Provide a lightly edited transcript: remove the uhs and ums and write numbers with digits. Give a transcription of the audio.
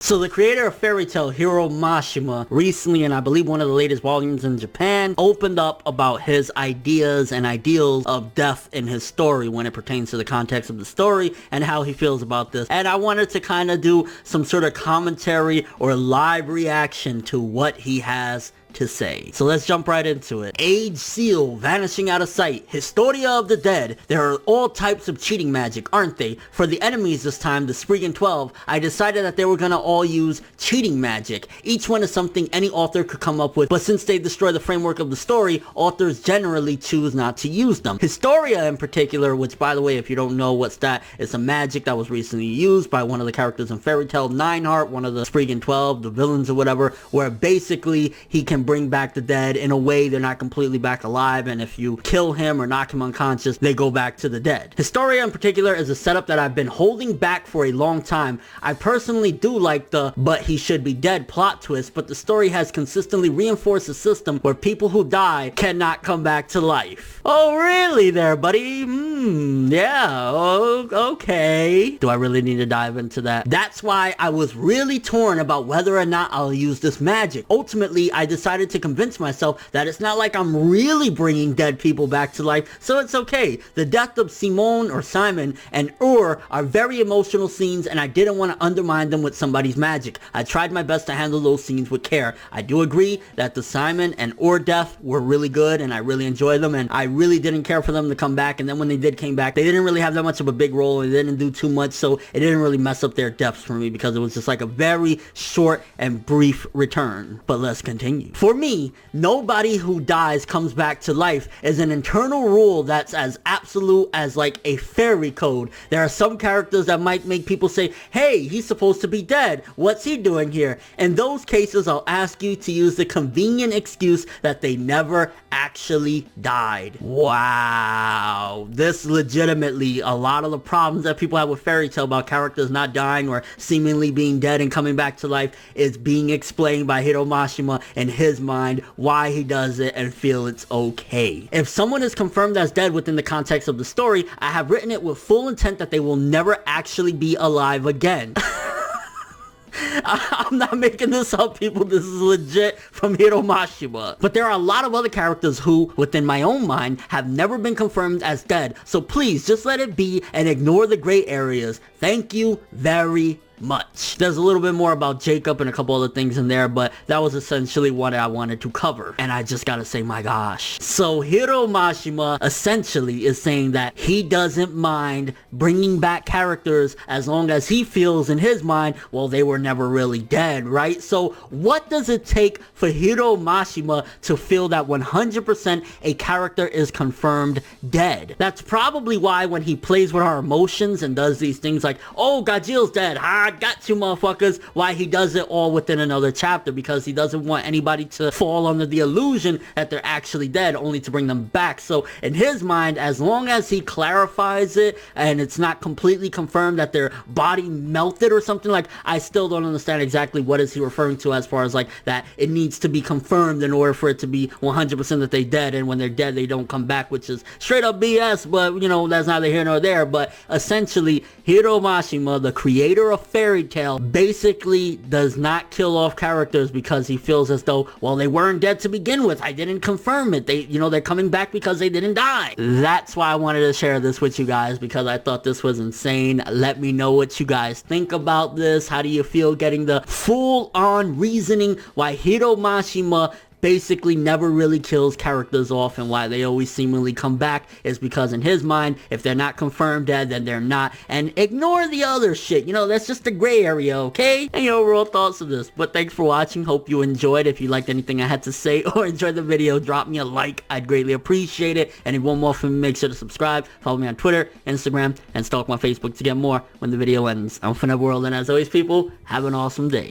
So the creator of Fairy Tail, Hiro Mashima, recently, and I believe one of the latest volumes in Japan, opened up about his ideas and ideals of death in his story when it pertains to the context of the story and how he feels about this. And I wanted to kind of do some sort of commentary or live reaction to what he has to say. So let's jump right into it. Age seal vanishing out of sight. Historia of the dead. There are all types of cheating magic, aren't they? For the enemies this time, the Spriggan 12, I decided that they were gonna all use cheating magic. Each one is something any author could come up with, but since they destroy the framework of the story, authors generally choose not to use them. Historia in particular, which by the way, if you don't know what's that, it's a magic that was recently used by one of the characters in Fairy Tail, Nineheart, one of the Spriggan 12, the villains or whatever, where basically he can bring back the dead in a way they're not completely back alive, and if you kill him or knock him unconscious, they go back to the dead. Historia in particular is a setup that I've been holding back for a long time. I personally do like the "but he should be dead" plot twist, but the story has consistently reinforced a system where people who die cannot come back to life. Oh really there, buddy? Yeah, okay. Do I really need to dive into that? That's why I was really torn about whether or not I'll use this magic. Ultimately, I decided to convince myself that it's not like I'm really bringing dead people back to life, so it's okay. The death of Simon and Ur are very emotional scenes, and I didn't want to undermine them with somebody's magic. I tried my best to handle those scenes with care. I do agree that the Simon and Ur death were really good, and I really enjoyed them, and I really didn't care for them to come back, and then when they did came back, they didn't really have that much of a big role, and they didn't do too much, so it didn't really mess up their deaths for me, because it was just like a very short and brief return. But let's continue. For me, nobody who dies comes back to life is an internal rule that's as absolute as like a fairy code. There are some characters that might make people say, hey, he's supposed to be dead. What's he doing here? In those cases, I'll ask you to use the convenient excuse that they never actually died. Wow. This legitimately, a lot of the problems that people have with Fairy Tail about characters not dying or seemingly being dead and coming back to life is being explained by Hiro Mashima in his mind, why he does it, and feel it's okay. If someone is confirmed as dead within the context of the story, I have written it with full intent that they will never actually be alive again. I'm not making this up, people. This is legit from Hiro Mashima. But there are a lot of other characters who, within my own mind, have never been confirmed as dead. So please, just let it be and ignore the gray areas. Thank you very much. There's a little bit more about Jacob and a couple other things in there, but that was essentially what I wanted to cover. And I just gotta say, my gosh. So Hiro Mashima essentially is saying that he doesn't mind bringing back characters as long as he feels in his mind, well, they were never really dead, right? So what does it take for Hiro Mashima to feel that 100% a character is confirmed dead? That's probably why when he plays with our emotions and does these things like, oh, Gajil's dead, I got you motherfuckers, why he does it all within another chapter, because he doesn't want anybody to fall under the illusion that they're actually dead, only to bring them back. So in his mind, as long as he clarifies it and it's not completely confirmed that their body melted or something, like, I still don't understand exactly what is he referring to as far as like that it needs to be confirmed in order for it to be 100% that they dead, and when they're dead they don't come back, which is straight up BS, but you know, that's neither here nor there. But essentially, Hiro Mashima, the creator of Fairy Tail, basically does not kill off characters because he feels as though, well, they weren't dead to begin with. I didn't confirm it. They, you know, they're coming back because they didn't die. That's why I wanted to share this with you guys, because I thought this was insane. Let me know what you guys think about this. How do you feel getting the full-on reasoning why Hiro Mashima basically never really kills characters off, and why they always seemingly come back is because in his mind, if they're not confirmed dead, then they're not. And ignore the other shit, you know, that's just the gray area, okay? And your overall thoughts of this. But thanks for watching. Hope you enjoyed. If you liked anything I had to say or enjoyed the video, drop me a like. I'd greatly appreciate it. And if you want more from me, make sure to subscribe, follow me on Twitter, Instagram, and stalk my Facebook to get more when the video ends. I'm ForneverWorld, and as always, people, have an awesome day.